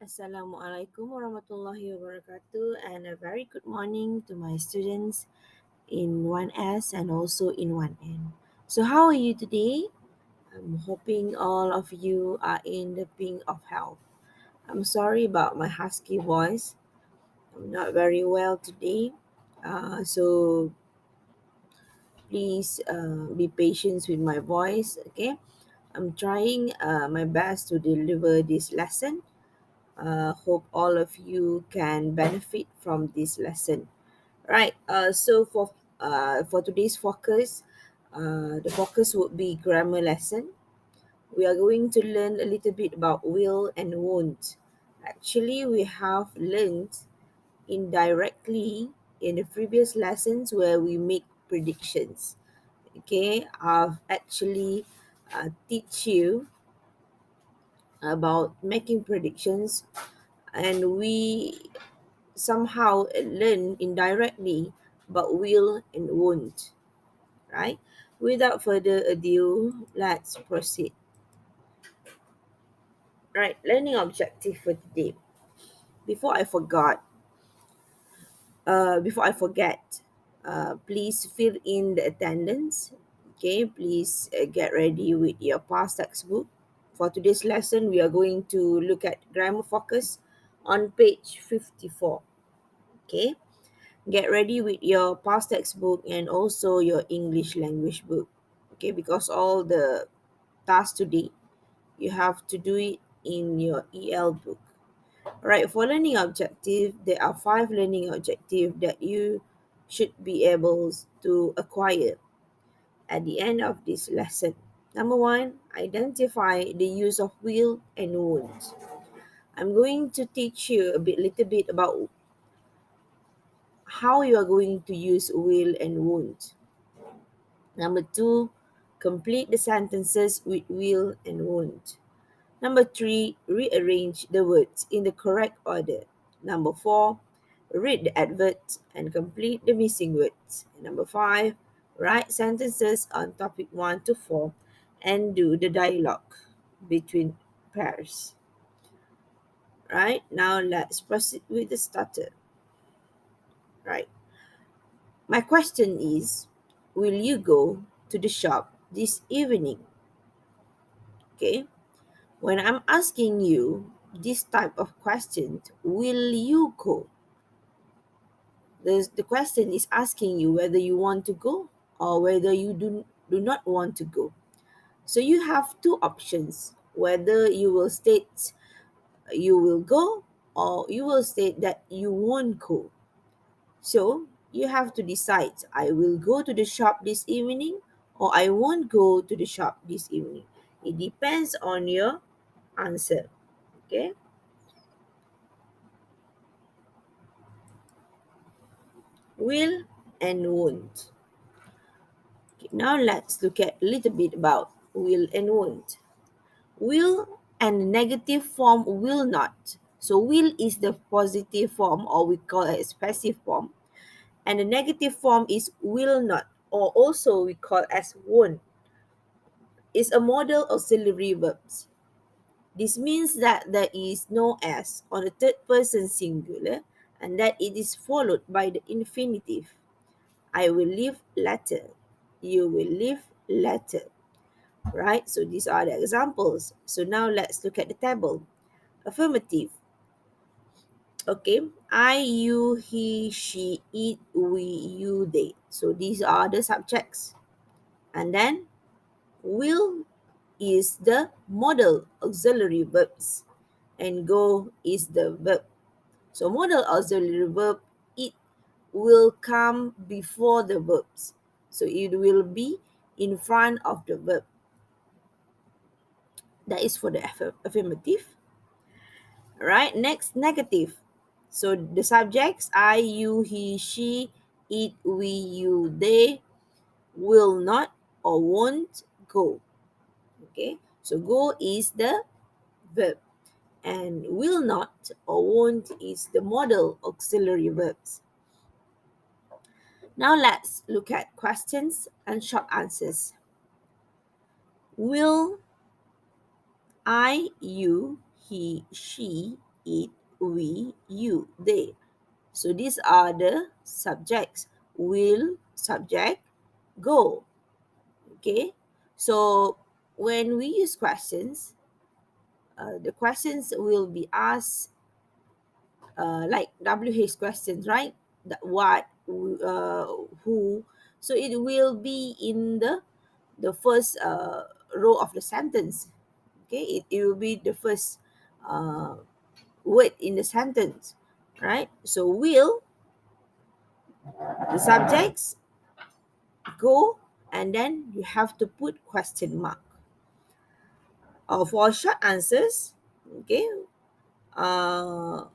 Assalamualaikum warahmatullahi wabarakatuh, and a very good morning to my students in 1S and also in 1N. So how are you today? I'm hoping all of you are in the pink of health. I'm sorry about my husky voice. I'm not very well today. So please be patient with my voice, okay? I'm trying my best to deliver this lesson. Hope all of you can benefit from this lesson. Right. So for today's focus, the focus would be grammar lesson. We are going to learn a little bit about will and won't. Actually, we have learned indirectly in the previous lessons where we make predictions. Okay, I've actually teach you about making predictions, and we somehow learn indirectly but will and won't, right? Without further ado, let's proceed. Right, learning objective for today. Before I forgot, before I forget, please fill in the attendance. Okay, please get ready with your past textbook. For today's lesson, we are going to look at grammar focus on page 54. Okay, get ready with your past textbook and also your English language book. Okay, because all the tasks today, you have to do it in your EL book. Right, for learning objective, there are 5 learning objectives that you should be able to acquire at the end of this lesson. Number 1, identify the use of will and won't. I'm going to teach you little bit about how you are going to use will and won't. Number 2, complete the sentences with will and won't. Number 3, rearrange the words in the correct order. Number 4, read the adverts and complete the missing words. And number 5, write sentences on topic 1 to 4 and do the dialogue between pairs. Right, now let's proceed with the starter. Right. My question is, will you go to the shop this evening? Okay. When I'm asking you this type of question, will you go? The question is asking you whether you want to go or whether you do not want to go. So you have two options, whether you will state you will go or you will state that you won't go. So you have to decide, I will go to the shop this evening or I won't go to the shop this evening. It depends on your answer. Okay. Will and won't. Okay, now let's look at a little bit about will and won't. Will and negative form will not. So will is the positive form, or we call it passive form, and the negative form is will not, or also we call as won't. Is a model auxiliary verbs. This means that there is no s on the third person singular and that it is followed by the infinitive. I will leave later. You will leave later. Right? So these are the examples. So now let's look at the table. Affirmative. Okay. I, you, he, she, it, we, you, they. So these are the subjects. And then will is the modal auxiliary verbs and go is the verb. So modal auxiliary verb, it will come before the verbs. So it will be in front of the verb. That is for the affirmative. Right, next, negative. So the subjects, I, you, he, she, it, we, you, they will not or won't go. Okay, so go is the verb and will not or won't is the modal auxiliary verbs. Now let's look at questions and short answers. Will I, you, he, she it, we, you, they. So these are the subjects. Will, subject, go. Okay. So when we use questions, the questions will be asked like WH questions, right? The what, who. So it will be in the first row of the sentence. Okay, it will be the first uh, word in the sentence, right? So will, the subjects, go, and then you have to put question mark. For short answers, okay, uh,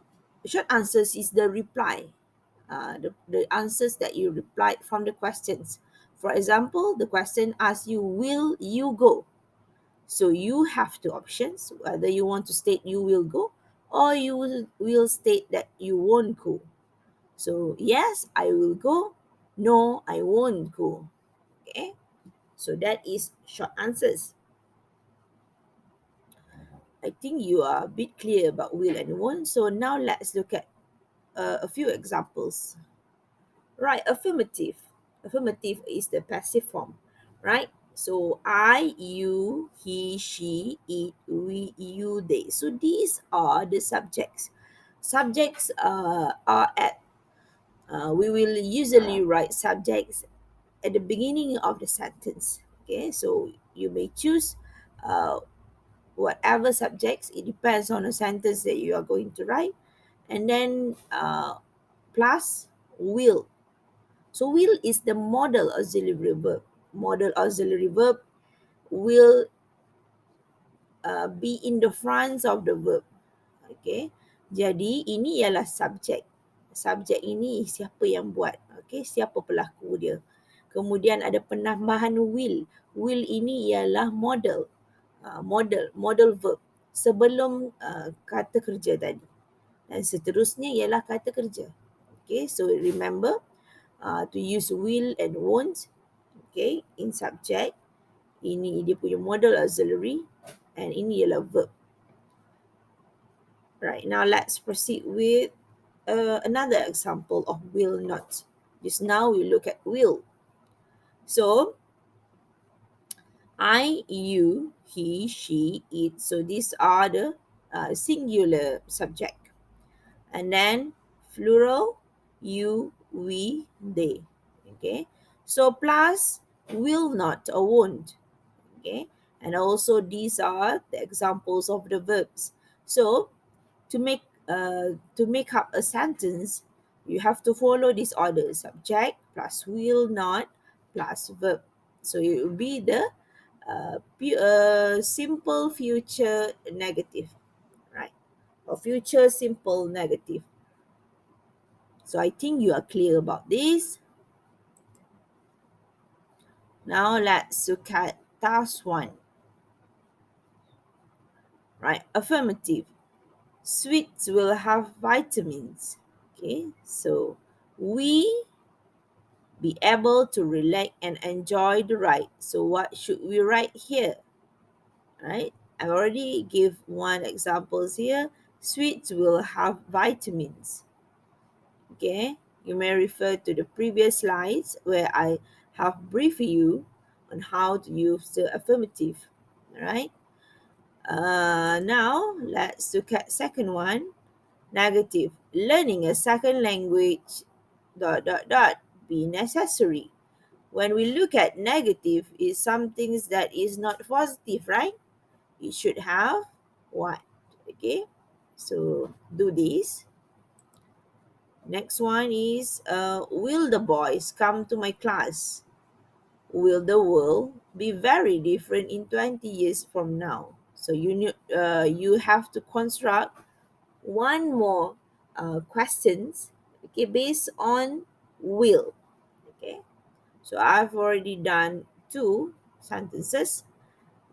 short answers is the reply, the answers that you replied from the questions. For example, the question asks you, will you go? So you have two options, whether you want to state you will go or you will state that you won't go. So yes, I will go. No, I won't go. Okay. So that is short answers. I think you are a bit clear about will and won't. So now let's look at a few examples. Right, affirmative. Affirmative is the passive form, right? So I, you, he, she, it, we, you, they. So these are the subjects. Subjects are at, we will usually write subjects at the beginning of the sentence. Okay, so you may choose uh, whatever subjects, it depends on the sentence that you are going to write. And then plus will. So will is the model auxiliary verb. Model auxiliary verb will be in the front of the verb. Okay. Jadi ini ialah subjek. Subjek ini siapa yang buat. Okay. Siapa pelaku dia. Kemudian ada penambahan will. Will ini ialah model. Model verb. Sebelum kata kerja tadi. Dan seterusnya ialah kata kerja. Okay. So remember to use will and won't. Okay, in subject, ini dia punya model auxiliary, and ini ialah verb. Right, now let's proceed with another example of will not. Just now we look at will. So I, you, he, she, it. So these are the singular subject. And then plural, you, we, they. Okay, so plus will not or won't. Okay, and also these are the examples of the verbs. So to make up a sentence, you have to follow this order: subject plus will not plus verb. So it will be the simple future negative, right? Or future simple negative. So I think you are clear about this. Now let's look at task 1. Right, affirmative. Sweets will have vitamins. Okay, so we be able to relax and enjoy the ride. So what should we write here? Right, I already give one examples here. Sweets will have vitamins. Okay, you may refer to the previous slides where I have briefed you on how to use the affirmative. All right, now let's look at second one. Negative. Learning a second language be necessary. When we look at negative, is something that is not positive, right? It should have what? Okay, so do this. Next one is will the boys come to my class? Will the world be very different in 20 years from now? So you have to construct one more questions, okay, based on will. Okay, so I've already done 2 sentences.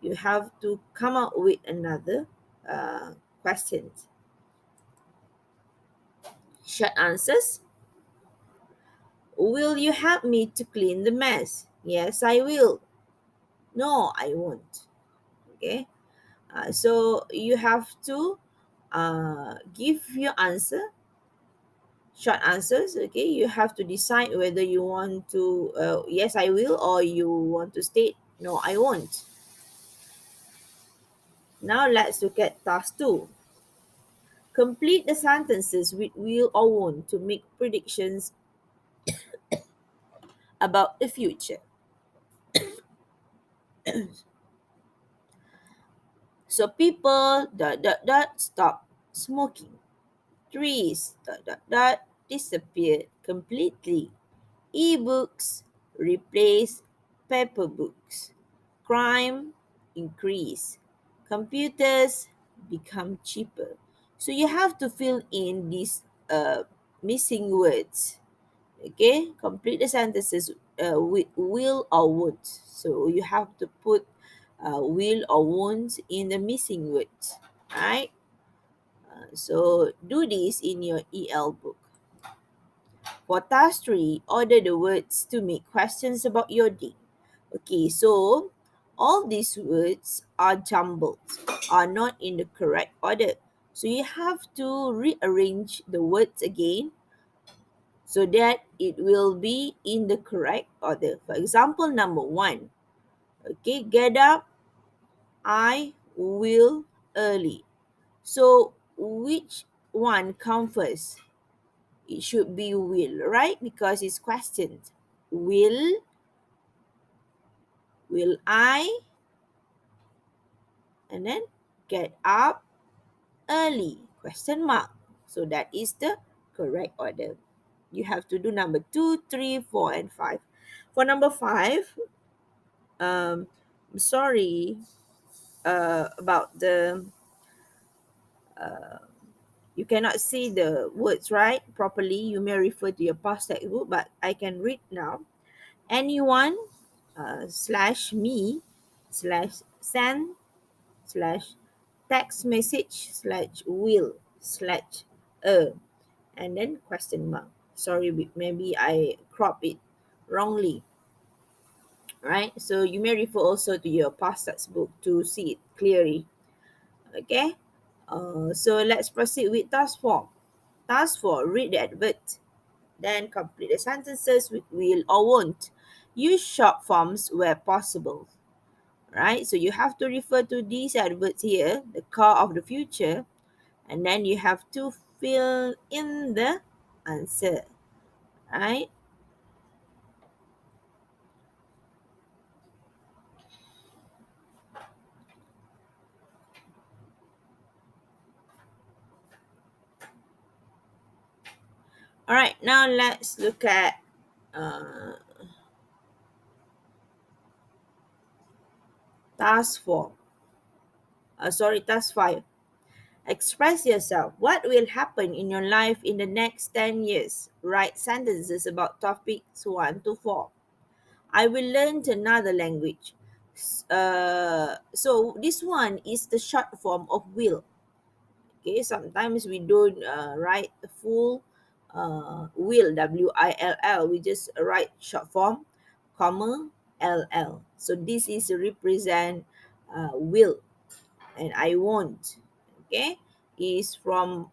You have to come up with another questions. Short answers. Will you help me to clean the mess? Yes, I will. No, I won't. Okay, so you have to give your answer, short answers. Okay, you have to decide whether you want to yes I will, or you want to state no I won't. Now let's look at task 2. Complete the sentences with will or won't to make predictions about the future. So people stop smoking. Trees disappeared completely. E-books replace paper books. Crime increase. Computers become cheaper. So you have to fill in these missing words. Okay, complete the sentences with will or won't. So you have to put will or won't in the missing words, right? So do this in your EL book. For task 3, order the words to make questions about your day. Okay, so all these words are jumbled, are not in the correct order. So you have to rearrange the words again so that it will be in the correct order. For example, number 1, okay, get up, I will early. So which one comes first? It should be will, right? Because it's questioned. Will I, and then get up early? Question mark. So that is the correct order. You have to do number 2, 3, 4, and 5. For number 5, I'm sorry about the you cannot see the words right properly. You may refer to your past textbook, but I can read now. Anyone slash me slash send slash text message slash will slash and then question mark. Sorry, maybe I crop it wrongly, right? So you may refer also to your past textbook to see it clearly. Okay, so let's proceed with task 4. Task 4, read the advert. Then complete the sentences with will or won't. Use short forms where possible. Right? So you have to refer to these adverts here, the car of the future, and then you have to fill in the answer. Right? All right, now let's look at uh, task 4. Task 5. Express yourself. What will happen in your life in the next 10 years? Write sentences about topics 1 to 4. I will learn another language. So this one is the short form of will. Okay, sometimes we don't write the full will, will. We just write short form, comma, ll. So this is represent will, and I won't. Okay, is from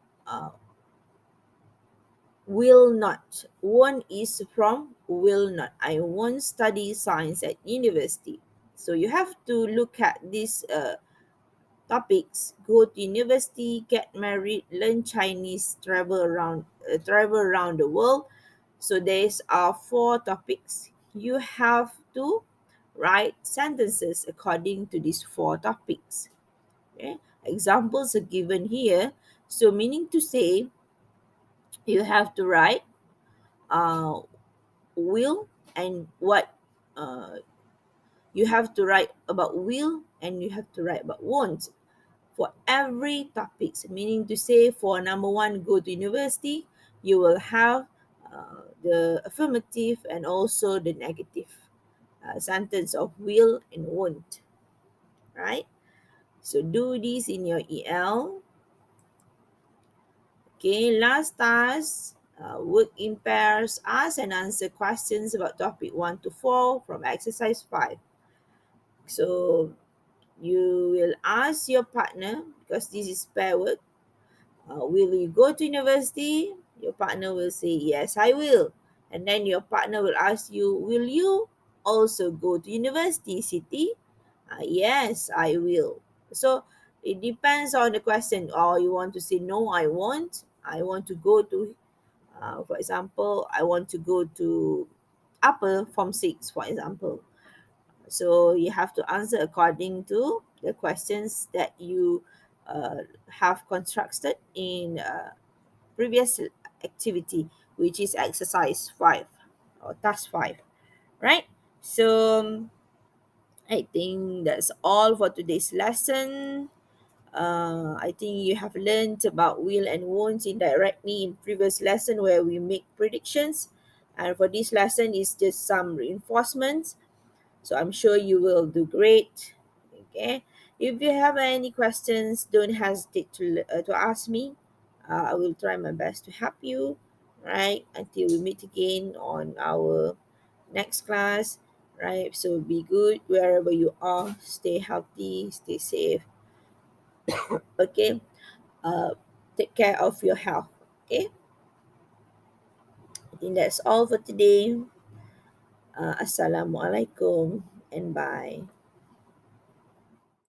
will not. Won't is from will not. I won't study science at university. So you have to look at these topics: go to university, get married, learn Chinese, travel around the world. So these are 4 topics. You have to write sentences according to these 4 topics. Okay? Examples are given here. So meaning to say, you have to write uh, will and what uh, you have to write about will, and you have to write about won't for every topics, meaning to say for number 1, go to university, you will have the affirmative and also the negative sentence of will and won't, right? So do this in your EL. Okay, last task, work in pairs, ask and answer questions about topic 1 to 4 from exercise 5. So you will ask your partner, because this is pair work, Will you go to university? Your partner will say, yes, I will. And then your partner will ask you, will you also go to university, Siti? Yes, I will. So it depends on the question. Or you want to say, no, I won't. I want to go to, for example, I want to go to upper form 6, for example. So you have to answer according to the questions that you have constructed in previous activity, which is exercise 5 or task 5, right? So I think that's all for today's lesson. I think you have learned about will and won't indirectly in previous lesson where we make predictions, and for this lesson is just some reinforcements. So I'm sure you will do great. Okay. If you have any questions, don't hesitate to ask me. I will try my best to help you. Right. Until we meet again on our next class. Right. So be good wherever you are. Stay healthy. Stay safe. Okay. Uh, take care of your health. Okay. I think that's all for today. Assalamualaikum and bye.